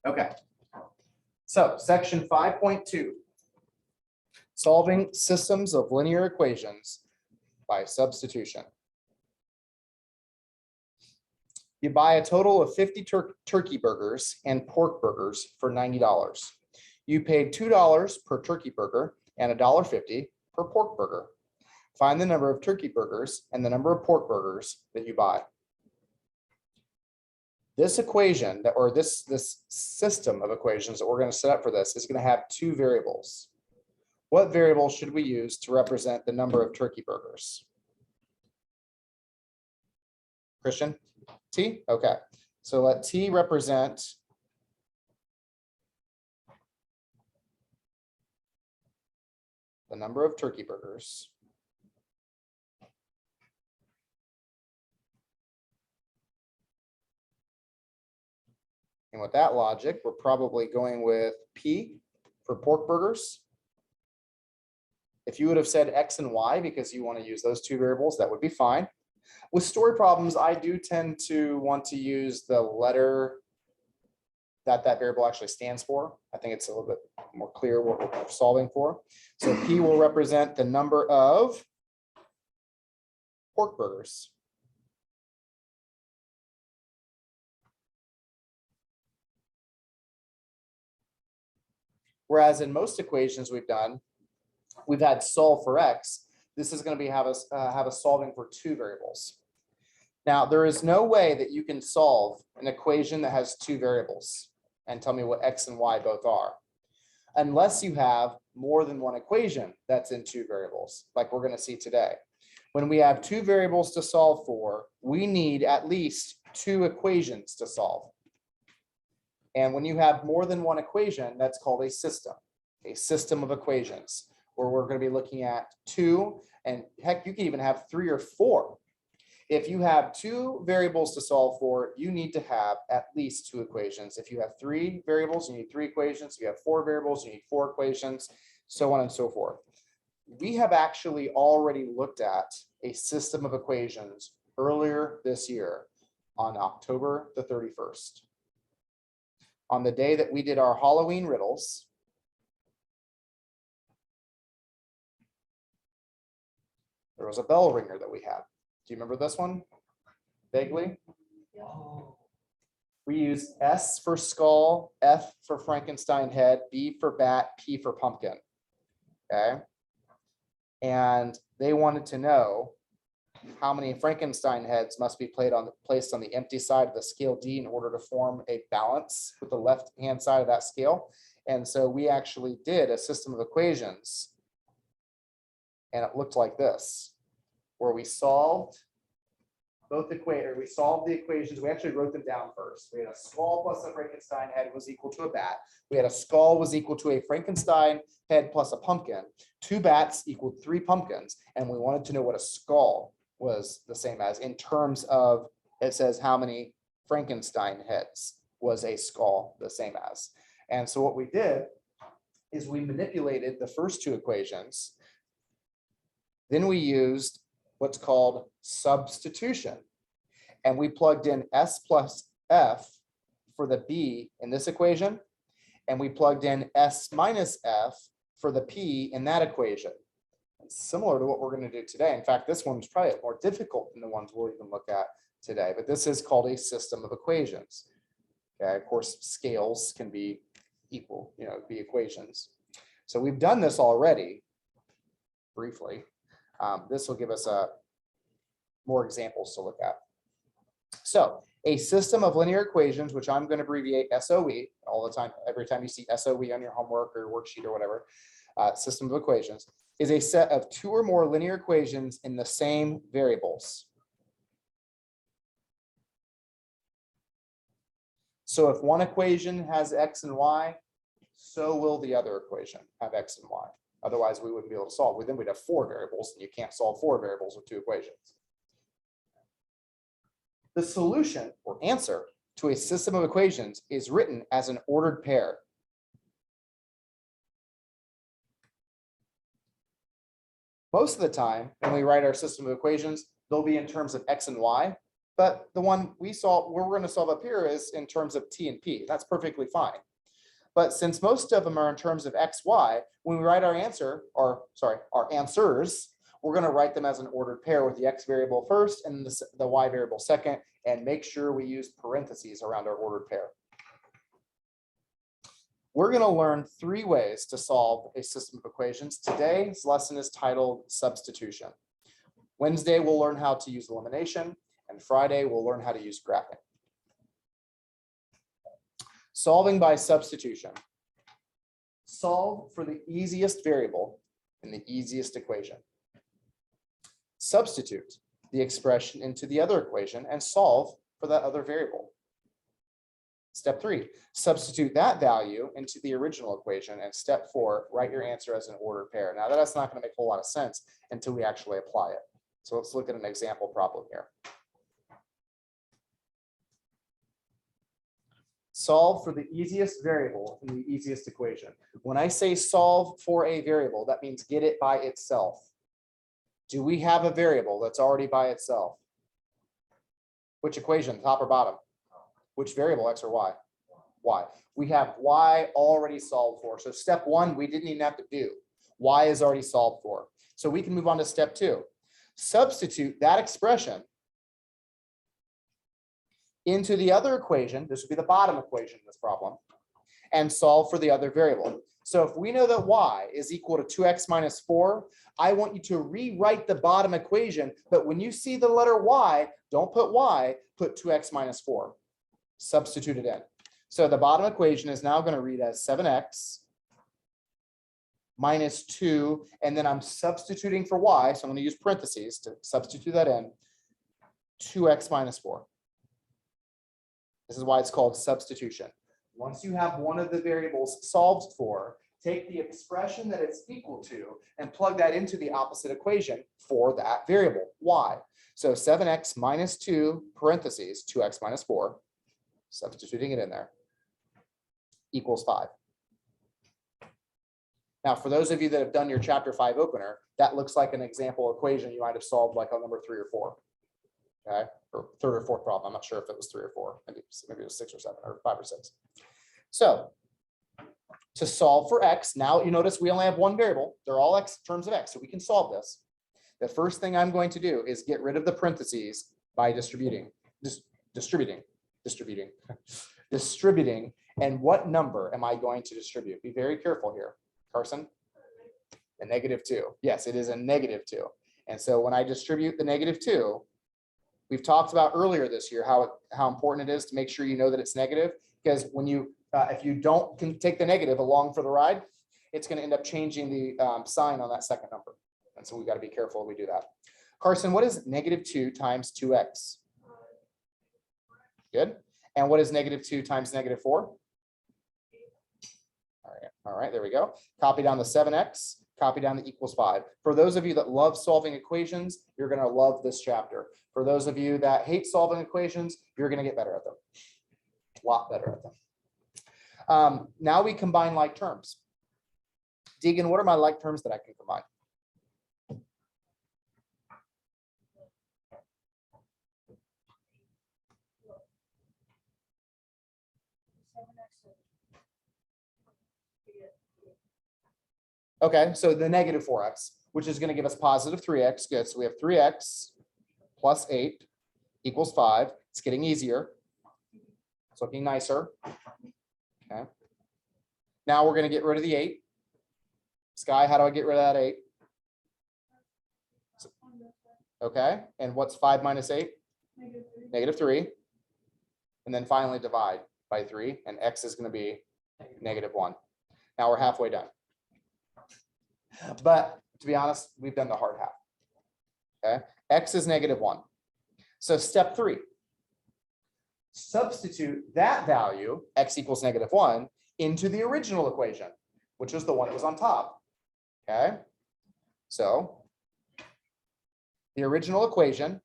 Okay. So section 5.2, solving systems of linear equations by substitution. You buy a total of 50 turkey burgers and pork burgers for $90. You paid $2 per turkey burger and $1.50 per pork burger. Find the number of turkey burgers and the number of pork burgers that you buy. This equation that, or this system of equations that we're going to set up for this is going to have two variables. What variable should we use to represent the number of turkey burgers? Christian? T? Okay. So let T represent the number of turkey burgers. And with that logic, we're probably going with P for pork burgers. If you would have said X and Y because you want to use those two variables, that would be fine. With story problems, I do tend to want to use the letter that that variable actually stands for. I think it's a little bit more clear what we're solving for. So P will represent the number of pork burgers. Whereas in most equations we've done, we've had solve for X. This is going to be have us solving for two variables. Now, there is no way that you can solve an equation that has two variables and tell me what X and Y both are, unless you have more than one equation that's in two variables, like we're going to see today. When we have two variables to solve for, we need at least two equations to solve. And when you have more than one equation, that's called a system of equations, where we're going to be looking at two, and heck, you can even have three or four. If you have two variables to solve for, you need to have at least two equations. If you have three variables, you need three equations. If you have four variables, you need four equations, so on and so forth. We have actually already looked at a system of equations earlier this year on October the 31st. On the day that we did our Halloween riddles, there was a bell ringer that we had. Do you remember this one? Vaguely? We use S for skull, F for Frankenstein head, B for bat, P for pumpkin. Okay. And they wanted to know how many Frankenstein heads must be placed on the empty side of the scale D in order to form a balance with the left-hand side of that scale. And so we actually did a system of equations, and it looked like this, where we solved both we solved the equations. We actually wrote them down first. We had a skull plus a Frankenstein head was equal to a bat. We had a skull was equal to a Frankenstein head plus a pumpkin. Two bats equaled three pumpkins. And we wanted to know what a skull was the same as in terms of, it says how many Frankenstein heads was a skull the same as. And so what we did is we manipulated the first two equations. Then we used what's called substitution. And we plugged in S plus F for the B in this equation. And we plugged in S minus F for the P in that equation. It's similar to what we're going to do today. In fact, this one's probably more difficult than the ones we'll even look at today, but this is called a system of equations. Okay, of course, scales can be equal, be equations. So we've done this already briefly. This will give us more examples to look at. So a system of linear equations, which I'm going to abbreviate SOE all the time, every time you see SOE on your homework or worksheet or whatever, system of equations, is a set of two or more linear equations in the same variables. So if one equation has X and Y, so will the other equation have X and Y. Otherwise, we wouldn't be able to solve. Then we'd have four variables, and you can't solve four variables with two equations. The solution or answer to a system of equations is written as an ordered pair. Most of the time, when we write our system of equations, they'll be in terms of X and Y. but the one we're going to solve up here is in terms of t and p. That's perfectly fine. But since most of them are in terms of x, y, when we write our answers, we're going to write them as an ordered pair with the x variable first and the y variable second, and make sure we use parentheses around our ordered pair. We're going to learn 3 ways to solve a system of equations. Today's lesson is titled Substitution. Wednesday, we'll learn how to use elimination, and Friday, we'll learn how to use graphing. Solving by substitution. Solve for the easiest variable in the easiest equation. Substitute the expression into the other equation and solve for that other variable. Step 3, substitute that value into the original equation. And step 4, write your answer as an ordered pair. Now that's not going to make a whole lot of sense until we actually apply it. So let's look at an example problem here. Solve for the easiest variable in the easiest equation. When I say solve for a variable, that means get it by itself. Do we have a variable that's already by itself? Which equation, top or bottom? Which variable, x or y? Y. We have y already solved for. So step 1, we didn't even have to do. Y is already solved for. So we can move on to step 2. Substitute that expression into the other equation. This would be the bottom equation in this problem, and solve for the other variable. So if we know that y is equal to 2x minus 4, I want you to rewrite the bottom equation, but when you see the letter y, don't put y, put 2x minus 4. Substitute it in. So the bottom equation is now going to read as 7x minus 2, and then I'm substituting for y, so I'm going to use parentheses to substitute that in, 2x minus 4. This is why it's called substitution. Once you have one of the variables solved for, take the expression that it's equal to and plug that into the opposite equation for that variable, y. So 7x minus 2, parentheses, 2x minus 4, substituting it in there, equals 5. Now, for those of you that have done your chapter 5 opener, that looks like an example equation you might have solved like on number 3 or 4. Okay, or 3rd or 4th problem. I'm not sure if it was 3 or 4, maybe it was 6 or 7 or 5 or 6. So to solve for x, now you notice we only have one variable. They're all x terms of x, so we can solve this. The first thing I'm going to do is get rid of the parentheses by distributing. And what number am I going to distribute? Be very careful here, Carson. The -2. Yes, it is a -2. And so when I distribute the -2, we've talked about earlier this year how important it is to make sure you know that it's negative, because when you if you don't can take the negative along for the ride, it's going to end up changing the sign on that second number. And so we've got to be careful when we do that. Carson, what is -2 times 2x? Good. And what is -2 times -4? All right, there we go. Copy down the 7x, copy down the equals 5. For those of you that love solving equations, you're going to love this chapter. For those of you that hate solving equations, you're going to get better at them. A lot better at them. Now we combine like terms. Deegan, what are my like terms that I can combine? Okay, so the -4x, which is going to give us positive 3x. Good. So we have 3x plus 8 equals 5. It's getting easier. It's looking nicer. Okay. Now we're going to get rid of the 8. Sky, how do I get rid of that 8? Okay. And what's 5 minus 8? -3. And then finally divide by 3. And x is going to be -1. Now we're halfway done. But to be honest, we've done the hard half. Okay, x is -1. So step 3, substitute that value, x equals -1, into the original equation, which is the one that was on top. Okay, so the original equation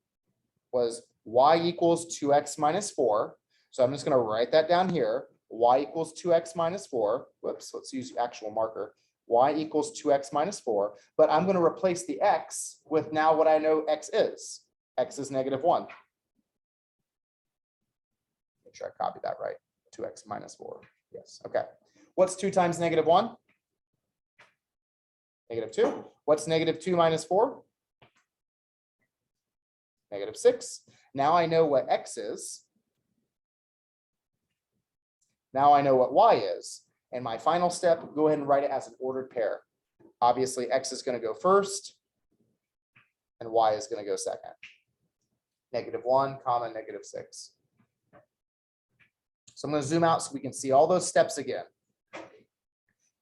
was y equals 2x minus 4. So I'm just going to write that down here. Y equals 2x minus 4. Whoops, let's use actual marker. Y equals 2x minus 4, but I'm going to replace the x with now what I know x is. X is -1. Make sure I copied that right. 2x minus 4. Yes. Okay. What's 2 times negative 1? Negative 2. What's negative 2 minus 4? Negative 6. Now I know what x is. Now I know what y is. And my final step, go ahead and write it as an ordered pair. Obviously, x is going to go first, and y is going to go second. Negative 1, comma, negative 6. So I'm going to zoom out so we can see all those steps again.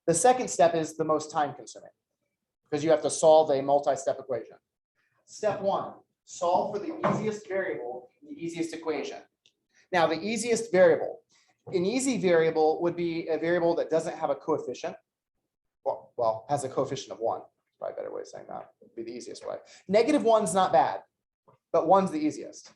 The second step is the most time consuming because you have to solve a multi-step equation. Step 1, solve for the easiest variable in the easiest equation. Now, the easiest variable, an easy variable would be a variable that doesn't have a coefficient. Well, has a coefficient of 1. Probably a better way of saying that. Would be the easiest way. Negative 1's not bad, but 1's the easiest.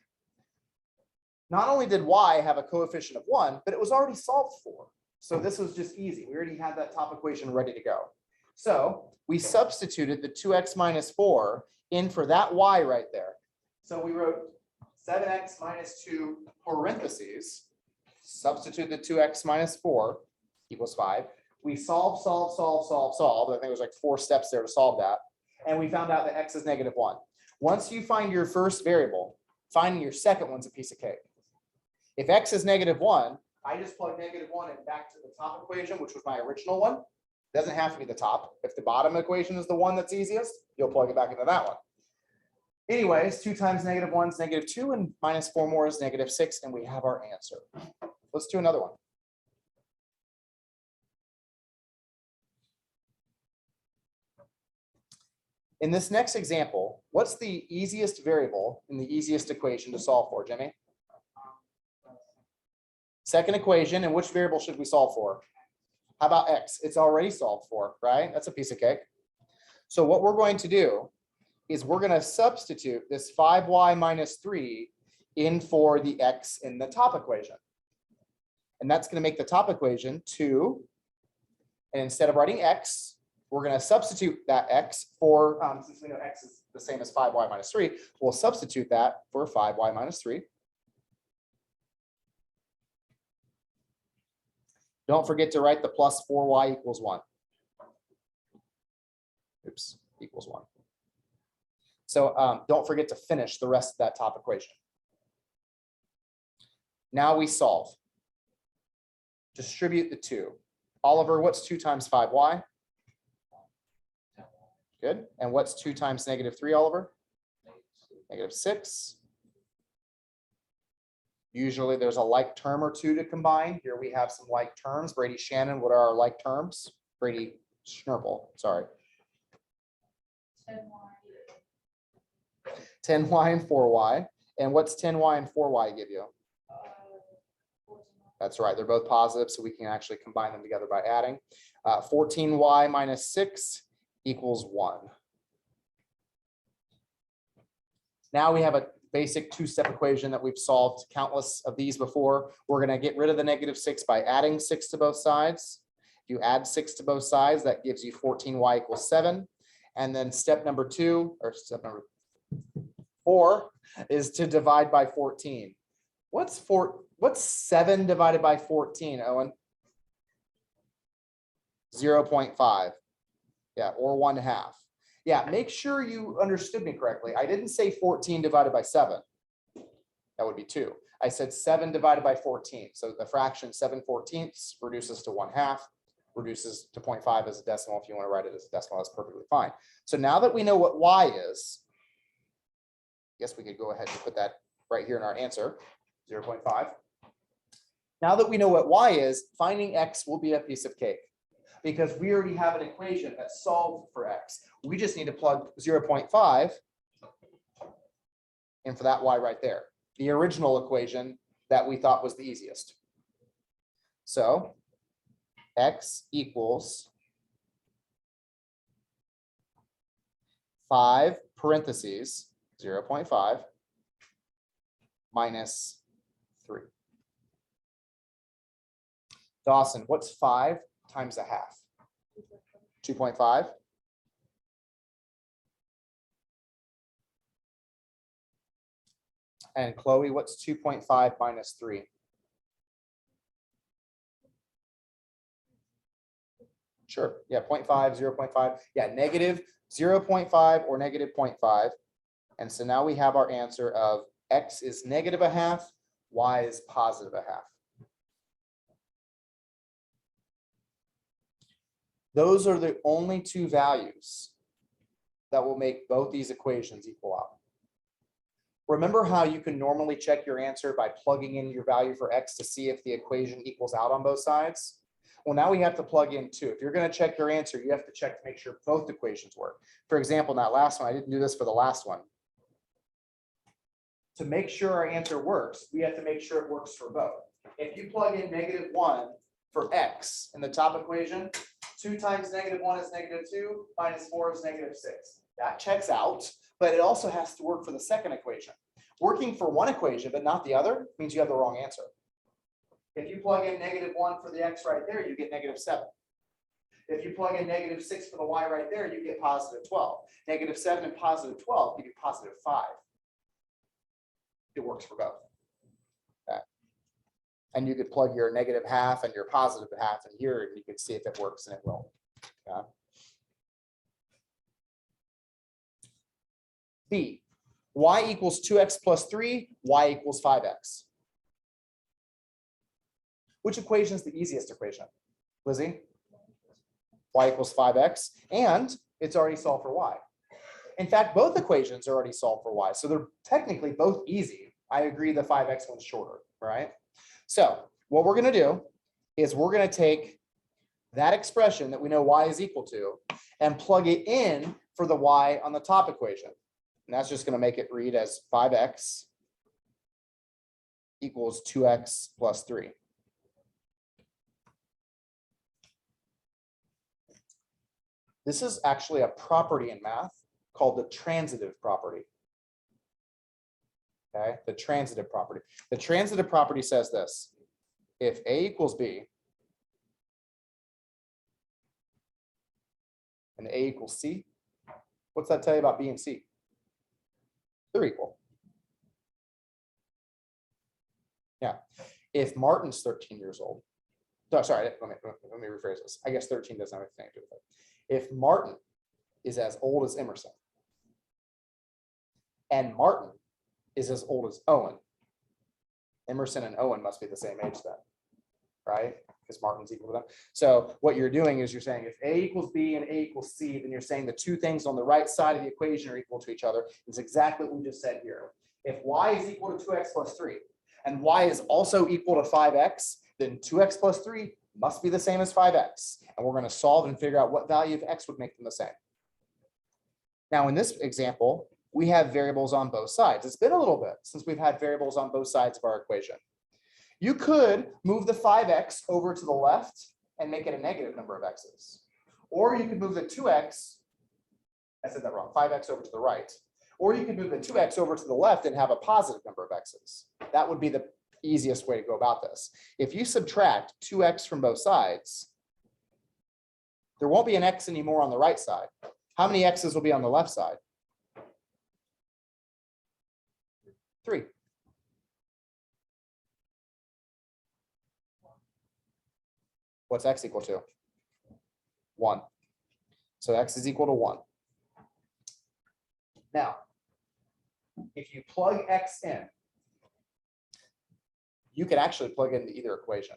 Not only did y have a coefficient of 1, but it was already solved for. So this was just easy. We already had that top equation ready to go. So we substituted the 2x minus 4 in for that y right there. So we wrote 7x minus 2 parentheses, substitute the 2x minus 4 equals 5. We solve. I think there's like 4 steps there to solve that. And we found out that x is negative 1. Once you find your first variable, finding your second one's a piece of cake. If x is negative 1, I just plug negative 1 in back to the top equation, which was my original one. It doesn't have to be the top. If the bottom equation is the one that's easiest, you'll plug it back into that one. Anyways, 2 times negative 1 is negative 2, and minus 4 more is negative 6, and we have our answer. Let's do another one. In this next example, what's the easiest variable in the easiest equation to solve for, Jimmy? Second equation, and which variable should we solve for? How about x? It's already solved for, right? That's a piece of cake. So what we're going to do is we're going to substitute this 5y minus 3 in for the x in the top equation. And that's going to make the top equation 2. And instead of writing x, we're going to substitute that x for, since we know x is the same as 5y minus 3, we'll substitute that for 5y minus 3. Don't forget to write the plus 4y equals 1. Oops, equals 1. So don't forget to finish the rest of that top equation. Now we solve. Distribute the 2. Oliver, what's 2 times 5y? Good. And what's 2 times negative 3, Oliver? Negative 6. Usually there's a like term or two to combine. Here we have some like terms. Brady Shannon, what are our like terms? Brady Schnurple, sorry. 10y and 4y. And what's 10y and 4y give you? That's right. They're both positive, so we can actually combine them together by adding. 14y minus 6 equals 1. Now we have a basic 2-step equation that we've solved countless of these before. We're going to get rid of the negative 6 by adding 6 to both sides. If you add 6 to both sides, that gives you 14y equals 7. And then step number 2, or step number 4, is to divide by 14. What's 7 divided by 14, Owen? 0.5. Yeah, or 1/2. Yeah, make sure you understood me correctly. I didn't say 14 divided by 7. That would be 2. I said 7 divided by 14. So the fraction 7/14 reduces to 1/2, reduces to 0.5 as a decimal. If you want to write it as a decimal, that's perfectly fine. So now that we know what y is, I guess we could go ahead and put that right here in our answer, 0.5. Now that we know what y is, finding x will be a piece of cake, because we already have an equation that's solved for x. We just need to plug 0.5 in for that y right there, the original equation that we thought was the easiest. So x equals 5 parentheses 0.5 minus 3. Dawson, what's 5 times 1/2? 2.5. And Chloe, what's 2.5 minus 3? Sure. Yeah, 0.5, 0.5. Yeah, negative 0.5 or negative 0.5. And so now we have our answer of x is negative a half, y is positive a half. Those are the only two values that will make both these equations equal out. Remember how you can normally check your answer by plugging in your value for x to see if the equation equals out on both sides? Well, now we have to plug in two. If you're going to check your answer, you have to check to make sure both equations work. For example, in that last one, I didn't do this for the last one. To make sure our answer works, we have to make sure it works for both. If you plug in -1 for x in the top equation, 2 times -1 is -2, minus 4 is -6. That checks out, but it also has to work for the second equation. Working for one equation, but not the other, means you have the wrong answer. If you plug in -1 for the x right there, you get -7. If you plug in -6 for the y right there, you get +12. -7 and +12 give you +5. It works for both. Okay. And you could plug your -1/2 and your +1/2 in here, and you can see if it works, and it will. Okay. B, y equals 2x plus 3, y equals 5x. Which equation is the easiest equation? Lizzie? Y equals 5x, and it's already solved for y. In fact, both equations are already solved for y, so they're technically both easy. I agree the 5x one's shorter, right? So what we're going to do is we're going to take that expression that we know y is equal to and plug it in for the y on the top equation. And that's just going to make it read as 5x equals 2x plus 3. This is actually a property in math called the transitive property. Okay, the transitive property. The transitive property says this: if A equals B and A equals C, what's that tell you about B and C? They're equal. Yeah. If Martin's 13 years old, no, sorry, let me rephrase this. I guess 13 doesn't have anything to do with it. If Martin is as old as Emerson and Martin is as old as Owen, Emerson and Owen must be the same age then, right? Because Martin's equal to them. So what you're doing is you're saying if A equals B and A equals C, then you're saying the two things on the right side of the equation are equal to each other. It's exactly what we just said here. If y is equal to 2x plus 3 and y is also equal to 5x, then 2x plus 3 must be the same as 5x. And we're going to solve and figure out what value of x would make them the same. Now, in this example, we have variables on both sides. It's been a little bit since we've had variables on both sides of our equation. You could move the 5x over to the left and make it a negative number of x's. Or you could move the 2x, I said that wrong, 5x over to the right. Or you could move the 2x over to the left and have a positive number of x's. That would be the easiest way to go about this. If you subtract 2x from both sides, there won't be an x anymore on the right side. How many x's will be on the left side? 3. What's x equal to? 1. So x is equal to 1. Now, if you plug x in, you can actually plug into either equation.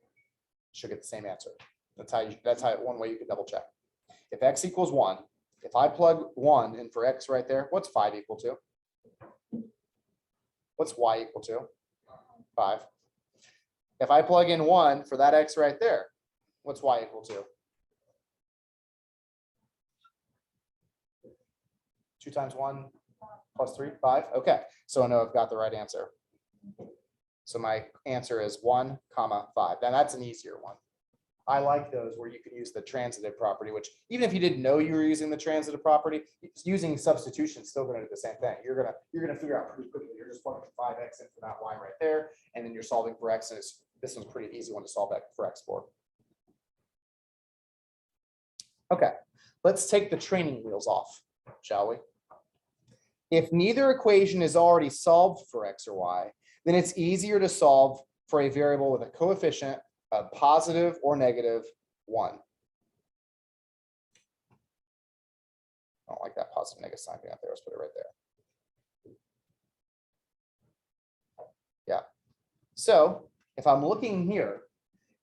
You should get the same answer. That's how one way you can double check. If x equals 1, if I plug 1 in for x right there, what's 5 equal to? What's y equal to? 5. If I plug in 1 for that x right there, what's y equal to? 2 times 1 plus 3, 5. Okay, so I know I've got the right answer. So my answer is 1, 5. Now that's an easier one. I like those where you can use the transitive property, which even if you didn't know you were using the transitive property, using substitution is still going to do the same thing. You're gonna figure out pretty quickly. You're just plugging 5x in for that y right there, and then you're solving for x. And this one's a pretty easy one to solve for x for. Okay, let's take the training wheels off, shall we? If neither equation is already solved for x or y, then it's easier to solve for a variable with a coefficient of positive or negative 1. I don't like that positive negative sign being up there. Let's put it right there. Yeah. So if I'm looking here,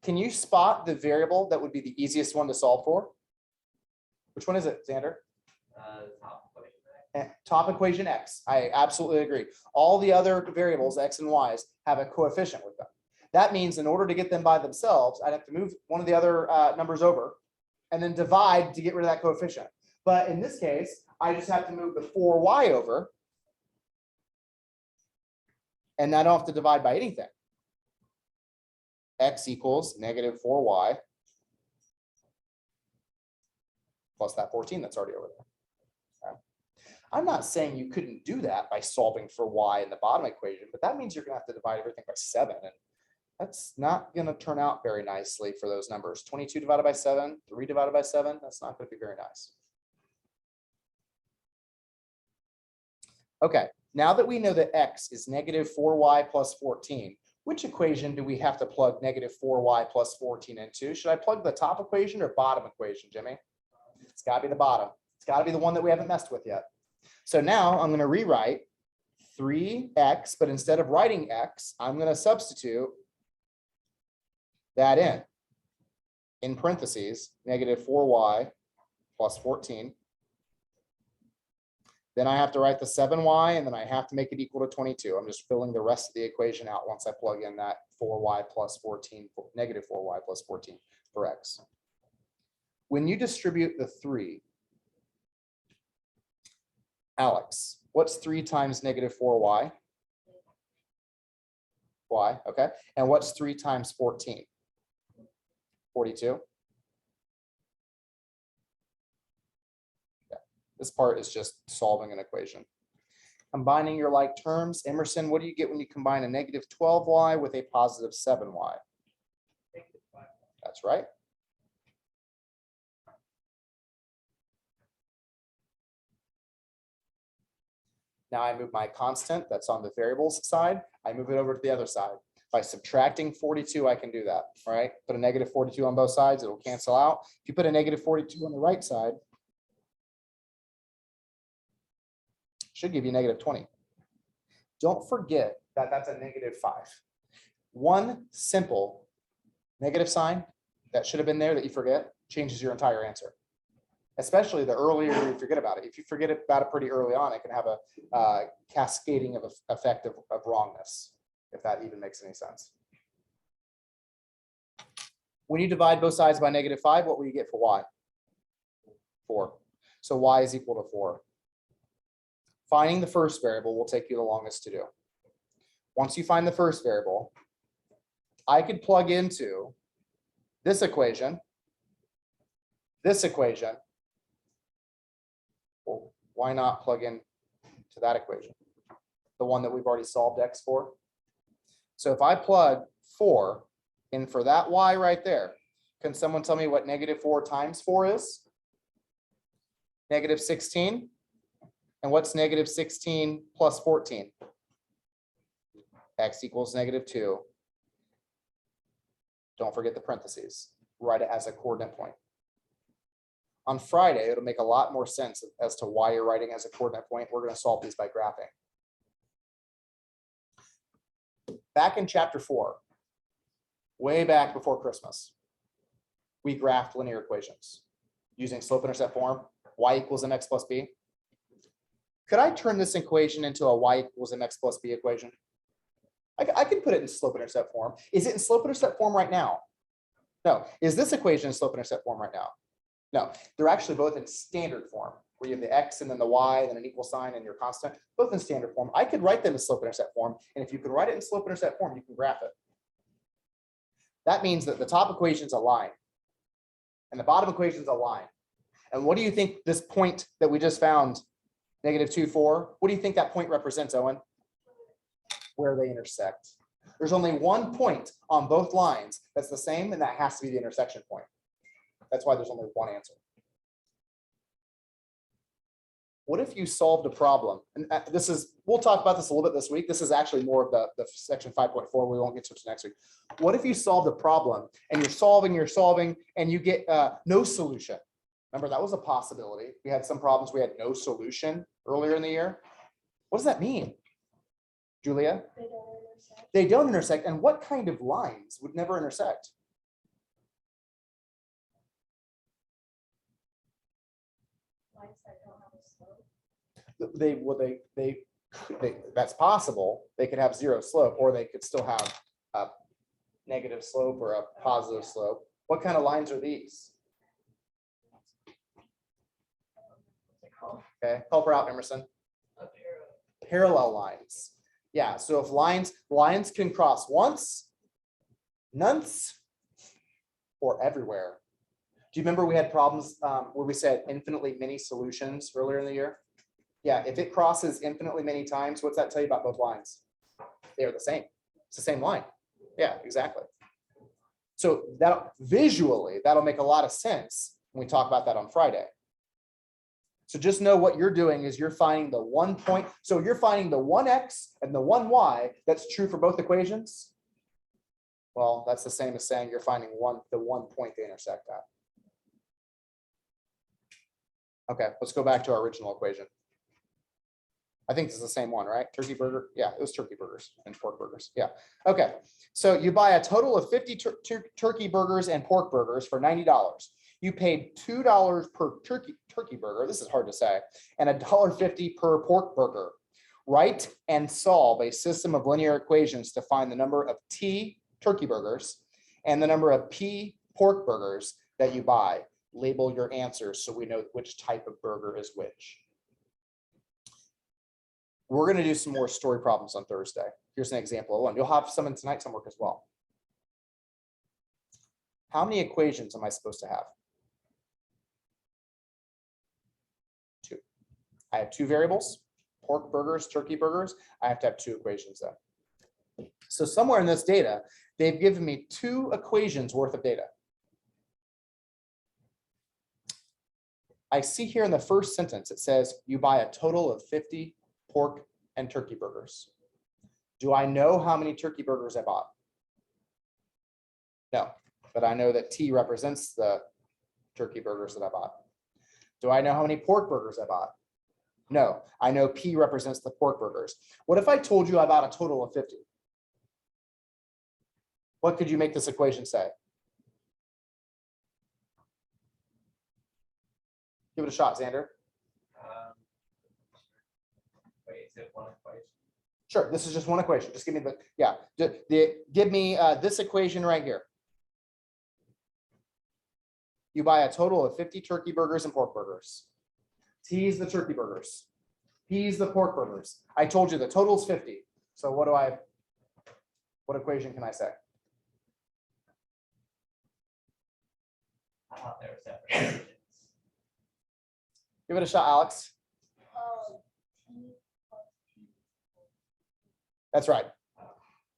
can you spot the variable that would be the easiest one to solve for? Which one is it, Xander? Top equation X. I absolutely agree. All the other variables, X and Y's, have a coefficient with them. That means in order to get them by themselves, I'd have to move one of the other numbers over and then divide to get rid of that coefficient. But in this case, I just have to move the 4y over and I don't have to divide by anything. X equals negative 4y plus that 14 that's already over there. Okay. I'm not saying you couldn't do that by solving for y in the bottom equation, but that means you're going to have to divide everything by 7. And that's not going to turn out very nicely for those numbers. 22 divided by 7, 3 divided by 7, that's not going to be very nice. Okay, now that we know that X is negative 4y plus 14, which equation do we have to plug negative 4y plus 14 into? Should I plug the top equation or bottom equation, Jimmy? It's got to be the bottom. It's got to be the one that we haven't messed with yet. So now I'm going to rewrite 3x, but instead of writing x, I'm going to substitute that in parentheses, negative 4y plus 14. Then I have to write the 7y, and then I have to make it equal to 22. I'm just filling the rest of the equation out once I plug in that 4y plus 14, negative 4y plus 14 for x. When you distribute the 3, Alex, what's 3 times negative 4y? Y, okay. And what's 3 times 14? 42. This part is just solving an equation. Combining your like terms. Emerson, what do you get when you combine a negative 12y with a positive 7y? That's right. Now I move my constant that's on the variables side. I move it over to the other side. By subtracting 42, I can do that, all right? Put a negative 42 on both sides, it'll cancel out. If you put a negative 42 on the right side, should give you negative 20. Don't forget that that's a negative 5. One simple negative sign that should have been there that you forget changes your entire answer, especially the earlier you forget about it. If you forget about it pretty early on, it can have a cascading of effect of wrongness, if that even makes any sense. When you divide both sides by negative 5, what will you get for y? 4. So y is equal to 4. Finding the first variable will take you the longest to do. Once you find the first variable, I could plug into this equation. Well, why not plug in to that equation? The one that we've already solved x for. So if I plug 4 in for that y right there, can someone tell me what negative 4 times 4 is? Negative 16. And what's negative 16 plus 14? X equals negative 2. Don't forget the parentheses. Write it as a coordinate point. On Friday, it'll make a lot more sense as to why you're writing as a coordinate point. We're going to solve these by graphing. Back in chapter 4, way back before Christmas, we graphed linear equations using slope-intercept form, y equals mx plus b. Could I turn this equation into a y equals mx plus b equation? I can put it in slope-intercept form. Is it in slope-intercept form right now? No. Is this equation in slope-intercept form right now? No. They're actually both in standard form, where you have the x and then the y, and then an equal sign and your constant, both in standard form. I could write them in slope-intercept form, and if you can write it in slope-intercept form, you can graph it. That means that the top equation's a line, and the bottom equation's a line. And what do you think this point that we just found, negative 2, 4, what do you think that point represents, Owen? Where they intersect. There's only one point on both lines that's the same, and that has to be the intersection point. That's why there's only one answer. What if you solved a problem? And this is, we'll talk about this a little bit this week. This is actually more of the section 5.4. We won't get to it next week. What if you solved a problem and you're solving, and you get no solution? Remember, that was a possibility. We had some problems. We had no solution earlier in the year. What does that mean, Julia? They don't intersect. They don't intersect. And what kind of lines would never intersect? Lines that don't have a slope. That's possible. They could have zero slope, or they could still have a negative slope or a positive slope. What kind of lines are these? Okay, help her out, Emerson. Parallel lines. Yeah, so if lines can cross once, nonce, or everywhere. Do you remember we had problems where we said infinitely many solutions earlier in the year? Yeah, if it crosses infinitely many times, what's that tell you about both lines? They are the same. It's the same line. Yeah, exactly. So that visually, that'll make a lot of sense when we talk about that on Friday. So just know what you're doing is you're finding the 1 point. So you're finding the 1x and the 1y that's true for both equations. Well, that's the same as saying you're finding the 1 point they intersect at. Okay, let's go back to our original equation. I think this is the same one, right? Turkey burger. Yeah, it was turkey burgers and pork burgers. Yeah. Okay. So you buy a total of 50 turkey burgers and pork burgers for $90. You paid $2 per turkey burger. This is hard to say. And $1.50 per pork burger. Write and solve a system of linear equations to find the number of T turkey burgers and the number of P pork burgers that you buy. Label your answers so we know which type of burger is which. We're going to do some more story problems on Thursday. Here's an example of one. You'll have some in tonight's homework as well. How many equations am I supposed to have? 2. I have 2 variables, pork burgers, turkey burgers. I have to have 2 equations though. So somewhere in this data, they've given me 2 equations worth of data. I see here in the first sentence, it says you buy a total of 50 pork and turkey burgers. Do I know how many turkey burgers I bought? No, but I know that T represents the turkey burgers that I bought. Do I know how many pork burgers I bought? No, I know P represents the pork burgers. What if I told you I bought a total of 50? What could you make this equation say? Give it a shot, Xander. Wait, is it one equation? Sure, this is just one equation. Just give me give me this equation right here. You buy a total of 50 turkey burgers and pork burgers. T is the turkey burgers. P is the pork burgers. I told you the total is 50. So what equation can I say? I thought they were separate equations. Give it a shot, Alex. That's right.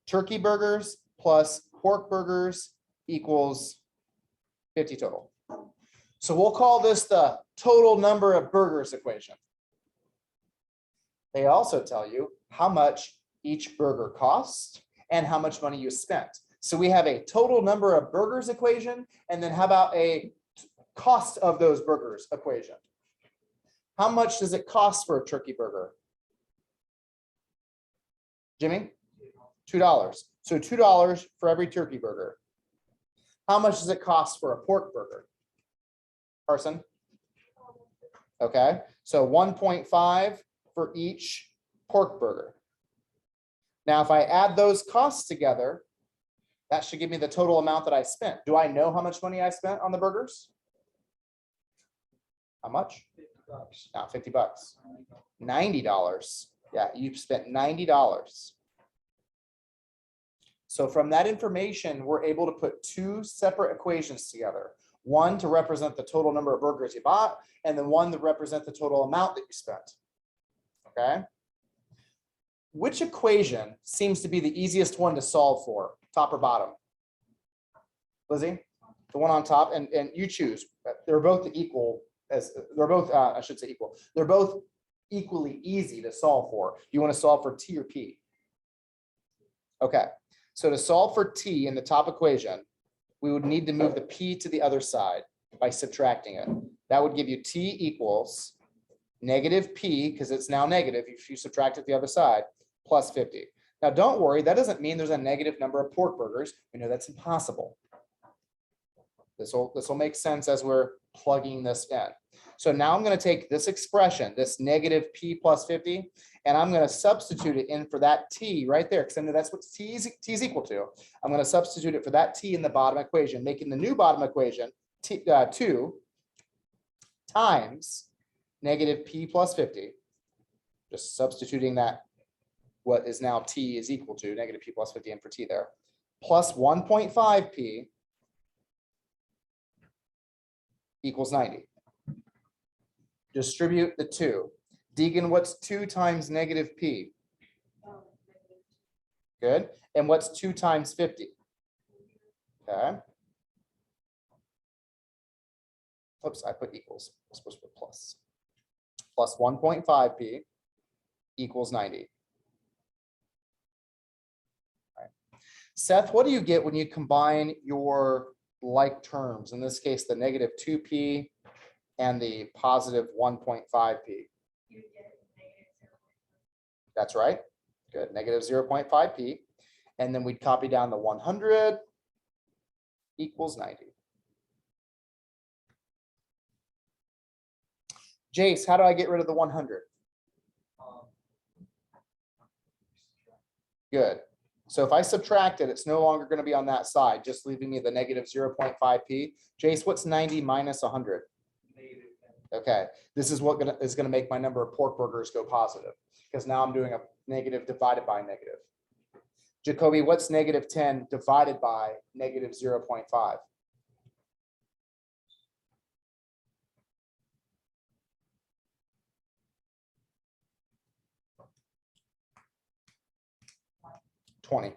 Turkey burgers plus pork burgers equals 50 total. So we'll call this the total number of burgers equation. They also tell you how much each burger costs and how much money you spent. So we have a total number of burgers equation, and then how about a cost of those burgers equation? How much does it cost for a turkey burger? Jimmy? $2. So $2 for every turkey burger. How much does it cost for a pork burger? Carson? Okay, so 1.5 for each pork burger. Now, if I add those costs together, that should give me the total amount that I spent. Do I know how much money I spent on the burgers? How much? $50. Not $50. $90. Yeah, you've spent $90. So from that information, we're able to put 2 separate equations together. One to represent the total number of burgers you bought, and then one to represent the total amount that you spent. Okay. Which equation seems to be the easiest one to solve for, top or bottom? Lizzie, the one on top, and you choose. They're both equal. They're both, I should say equal. They're both equally easy to solve for. You want to solve for T or P? Okay, so to solve for T in the top equation, we would need to move the P to the other side by subtracting it. that would give you T equals negative P, because it's now negative if you subtract it the other side, plus 50. Now, don't worry, that doesn't mean there's a negative number of pork burgers. We know that's impossible. This will make sense as we're plugging this in. So now I'm going to take this expression, this negative P plus 50, and I'm going to substitute it in for that T right there, because I know that's what T is equal to. I'm going to substitute it for that T in the bottom equation, making the new bottom equation 2 times negative P plus 50, just substituting that, what is now T is equal to negative P plus 50 in for T there, plus 1.5 P equals 90. Distribute the 2. Deegan, what's 2 times negative P? Good. And what's 2 times 50? Okay. Oops, I put equals. I'm supposed to put plus. Plus 1.5 P equals 90. All right. Seth, what do you get when you combine your like terms? In this case, the negative 2P and the positive 1.5P. That's right. Good. Negative 0.5P. And then we'd copy down the 100 equals 90. Jace, how do I get rid of the 100? Good. So if I subtract it, it's no longer going to be on that side, just leaving me the negative 0.5P. Jace, what's 90 minus 100? Okay, this is what is going to make my number of pork burgers go positive, because now I'm doing a negative divided by negative. Jacoby, what's negative 10 divided by negative 0.5? $20. And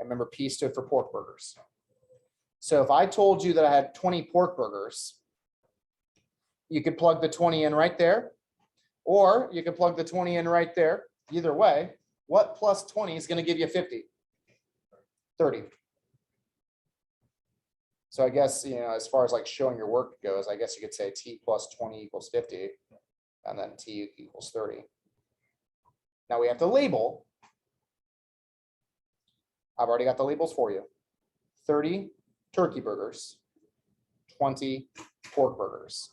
remember, P stood for pork burgers. So if I told you that I had 20 pork burgers, you could plug the 20 in right there, or you could plug the 20 in right there. Either way, what plus 20 is going to give you 50? 30. So I guess, as far as like showing your work goes, I guess you could say T plus 20 equals 50, and then T equals 30. Now we have to label. I've already got the labels for you. 30 turkey burgers, 20 pork burgers.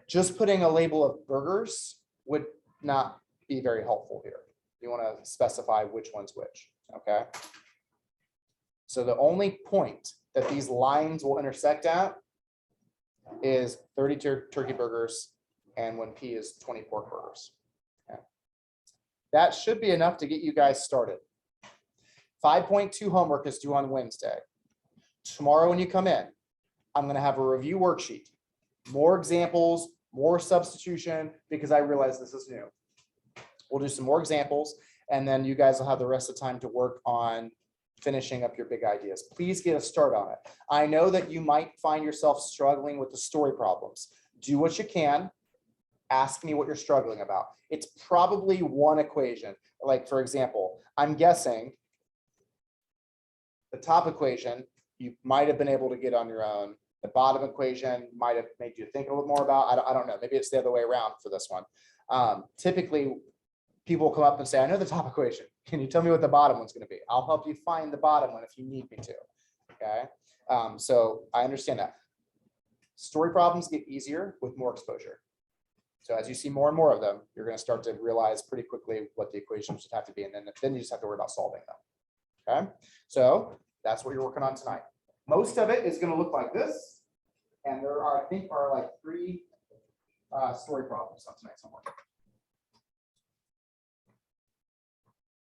Just putting a label of burgers would not be very helpful here. You want to specify which one's which, okay? So the only point that these lines will intersect at is 30 turkey burgers and when P is 20 pork burgers. Okay. That should be enough to get you guys started. 5.2 homework is due on Wednesday. Tomorrow when you come in, I'm going to have a review worksheet, more examples, more substitution, because I realize this is new. We'll do some more examples, and then you guys will have the rest of the time to work on finishing up your big ideas. Please get a start on it. I know that you might find yourself struggling with the story problems. Do what you can. Ask me what you're struggling about. It's probably one equation. Like, for example, I'm guessing the top equation you might have been able to get on your own. The bottom equation might have made you think a little more about. I don't know. Maybe it's the other way around for this one. Typically, people come up and say, I know the top equation. Can you tell me what the bottom one's going to be? I'll help you find the bottom one if you need me to. Okay. So I understand that. Story problems get easier with more exposure. So as you see more and more of them, you're going to start to realize pretty quickly what the equations should have to be. And then you just have to worry about solving them. Okay. So that's what you're working on tonight. Most of it is going to look like this. And there are, I think, like 3 story problems on tonight's homework.